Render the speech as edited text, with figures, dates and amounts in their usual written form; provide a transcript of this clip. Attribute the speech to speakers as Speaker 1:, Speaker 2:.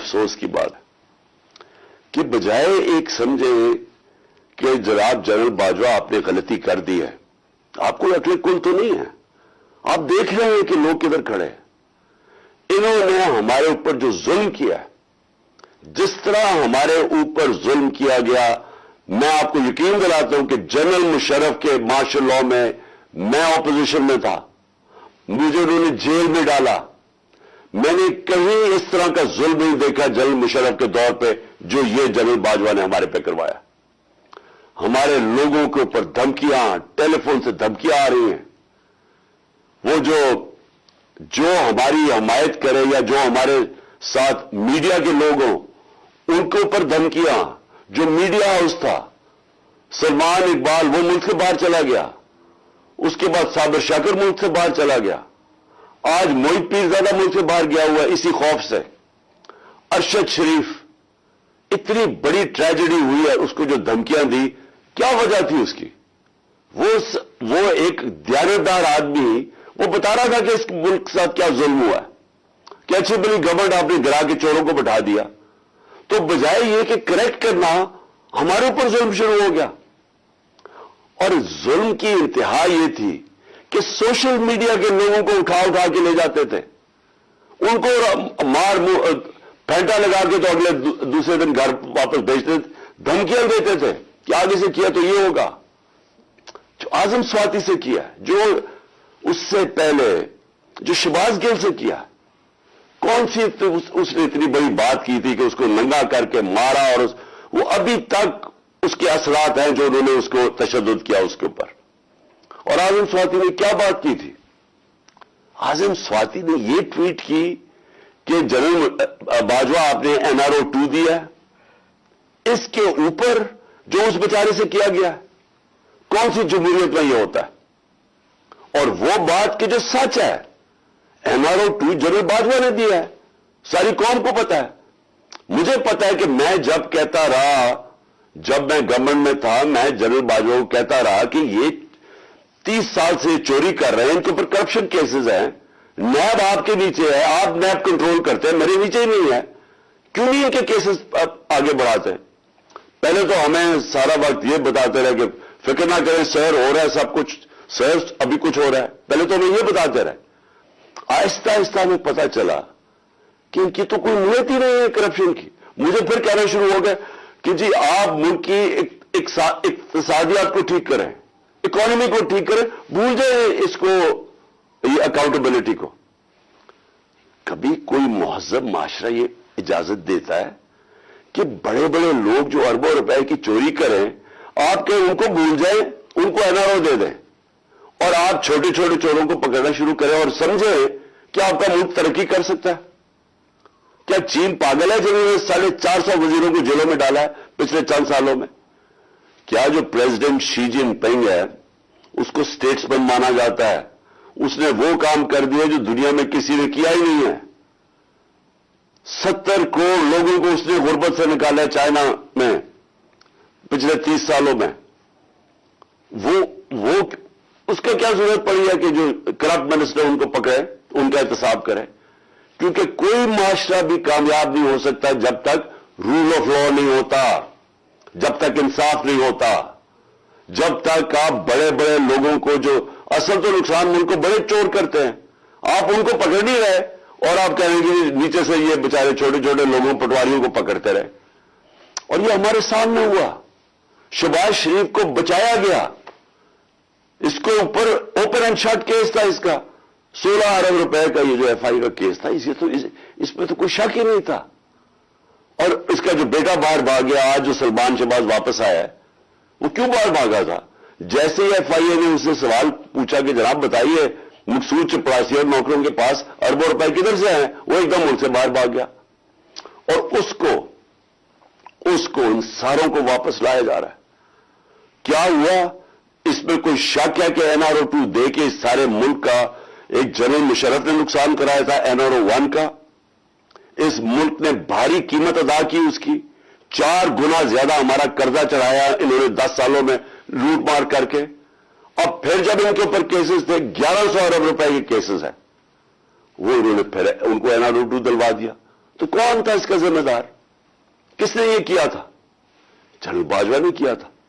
Speaker 1: افسوس کی بات ہے کہ بجائے ایک سمجھے کہ جناب جنرل باجوہ آپ نے غلطی کر دی ہے، آپ کو عقل کل تو نہیں ہے، آپ دیکھ رہے ہیں کہ لوگ کدھر کھڑے ہیں۔ انہوں نے ہمارے اوپر جو ظلم کیا ہے، جس طرح ہمارے اوپر ظلم کیا گیا، میں آپ کو یقین دلاتا ہوں کہ جنرل مشرف کے مارشل لاء میں اپوزیشن میں تھا، مجھے انہوں نے جیل میں ڈالا، میں نے کہیں اس طرح کا ظلم نہیں دیکھا جنرل مشرف کے دور پہ جو یہ جنرل باجوہ نے ہمارے پہ کروایا۔ ہمارے لوگوں کے اوپر دھمکیاں، ٹیلی فون سے دھمکیاں آ رہی ہیں، وہ جو ہماری حمایت کرے یا جو ہمارے ساتھ میڈیا کے لوگ ہوں ان کے اوپر دھمکیاں، جو میڈیا ہاؤس تھا، سلمان اقبال وہ ملک سے باہر چلا گیا، اس کے بعد صابر شاکر ملک سے باہر چلا گیا، آج موحد پیرزادہ ملک سے باہر گیا ہوا ہے اسی خوف سے، ارشد شریف، اتنی بڑی ٹریجڈی ہوئی ہے، اس کو جو دھمکیاں دی کیا وجہ تھی اس کی؟ وہ ایک دیانتدار آدمی وہ بتا رہا تھا کہ اس ملک کے ساتھ کیا ظلم ہوا ہے کہ اچھی بڑی گورنمنٹ آپ نے گرا کے چوروں کو بٹھا دیا، تو بجائے یہ کہ کریکٹ کرنا ہمارے اوپر ظلم شروع ہو گیا۔ اور ظلم کی انتہا یہ تھی کہ سوشل میڈیا کے لوگوں کو اٹھا کے لے جاتے تھے، ان کو پھینٹا لگا کے تو اگلے دوسرے دن گھر واپس بھیجتے تھے، دھمکیاں دیتے تھے کہ آگے سے کیا تو یہ ہوگا۔ جو اعظم سواتی سے کیا، جو اس سے پہلے جو شہباز گل سے کیا، کون سی اس نے اتنی بڑی بات کی تھی کہ اس کو ننگا کر کے مارا، اور وہ ابھی تک اس کے اثرات ہیں جو انہوں نے اس کو تشدد کیا اس کے اوپر۔ اور اعظم سواتی نے کیا بات کی تھی؟ اعظم سواتی نے یہ ٹویٹ کی کہ جنرل باجوہ آپ نے NRO-2 دیا، اس کے اوپر جو اس بیچارے سے کیا گیا، کون سی جمہوریت میں یہ ہوتا ہے؟ اور وہ بات کہ جو سچ ہے، NRO-2 جنرل باجوہ نے دیا ہے، ساری قوم کو پتا ہے، مجھے پتا ہے کہ میں جب کہتا رہا، جب میں گورنمنٹ میں تھا، میں جنرل باجوہ کو کہتا رہا کہ یہ 30 سال سے چوری کر رہے ہیں، ان کے اوپر کرپشن کیسز ہیں، نیب آپ کے نیچے ہے، آپ نیب کنٹرول کرتے ہیں، میرے نیچے ہی نہیں ہے، کیوں نہیں ان کے کیسز آگے بڑھاتے ہیں؟ پہلے تو ہمیں سارا وقت یہ بتاتے رہے کہ فکر نہ کریں سر، ہو رہا ہے سب کچھ، سر ابھی کچھ ہو رہا ہے، پہلے تو ہمیں یہ بتاتے رہے۔ آہستہ آہستہ ہمیں پتا چلا کہ ان کی تو کوئی نیت ہی نہیں ہے کرپشن کی۔ مجھے پھر کہنا شروع ہو گیا کہ جی آپ ملک کی اقتصادیات کو ٹھیک کریں، اکانومی کو ٹھیک کریں، بھول جائیں اس کو، یہ اکاؤنٹیبلٹی کو۔ کبھی کوئی مہذب معاشرہ یہ اجازت دیتا ہے کہ بڑے بڑے لوگ جو اربوں روپے کی چوری کریں، آپ کہ ان کو بھول جائیں، ان کو NRO دے دیں، اور آپ چھوٹے چھوٹے چوروں کو پکڑنا شروع کریں اور سمجھیں کہ آپ کا ملک ترقی کر سکتا ہے؟ کیا چین پاگل ہے جنہوں نے 450 وزیروں کو جیلوں میں ڈالا ہے پچھلے چند سالوں میں؟ کیا جو پریزیڈنٹ شی جن پنگ ہے اس کو اسٹیٹس مین مانا جاتا ہے، اس نے وہ کام کر دیا جو دنیا میں کسی نے کیا ہی نہیں ہے؟ 70 کروڑ لوگوں کو اس نے غربت سے نکالا ہے چائنا میں پچھلے 30 سالوں میں۔ وہ اس کا کیا ضرورت پڑی ہے کہ جو کرپٹ منسٹر ان کو پکڑے، ان کا احتساب کرے؟ کیونکہ کوئی معاشرہ بھی کامیاب نہیں ہو سکتا جب تک رول آف لا نہیں ہوتا، جب تک انصاف نہیں ہوتا، جب تک آپ بڑے بڑے لوگوں کو، جو اصل تو نقصان ملک کو بڑے چور کرتے ہیں، آپ ان کو پکڑ نہیں رہے، اور آپ کہیں گے نیچے سے یہ بیچارے چھوٹے چھوٹے لوگوں پٹواریوں کو پکڑتے رہے۔ اور یہ ہمارے سامنے ہوا، شہباز شریف کو بچایا گیا، اس کو اوپر اوپن اینڈ شٹ کیس تھا، اس کا 16 ارب روپے کا یہ جو FI کا کیس تھا، اس میں تو کوئی شک ہی نہیں تھا۔ اور اس کا جو بیٹا باہر بھاگ گیا، آج جو سلمان شہباز واپس آیا ہے، وہ کیوں باہر بھاگا تھا؟ جیسے ہی FIA نے اس سے سوال پوچھا کہ جناب بتائیے مقصود چپڑاسی اور نوکروں کے پاس اربوں روپے کدھر سے ہیں، وہ ایک دم ملک سے باہر بھاگ گیا، اور اس کو ان ساروں کو واپس لایا جا رہا ہے۔ کیا ہوا؟ اس میں کوئی شک ہے کہ NRO-2 دے کے اس سارے ملک کا ایک جنرل مشرف نے نقصان کرایا تھا NRO-1 کا؟ اس ملک نے بھاری قیمت ادا کی اس کی، 4 گنا زیادہ ہمارا قرضہ چڑھایا انہوں نے 10 سالوں میں لوٹ مار کر کے۔ اب پھر جب ان کے اوپر کیسز تھے، 1100 ارب روپے کے کیسز ہیں، وہ انہوں نے پھر ان کو NRO-2 دلوا دیا۔ تو کون تھا اس کا ذمہ دار؟ کس نے یہ کیا تھا؟ جنرل باجوہ نے کیا تھا.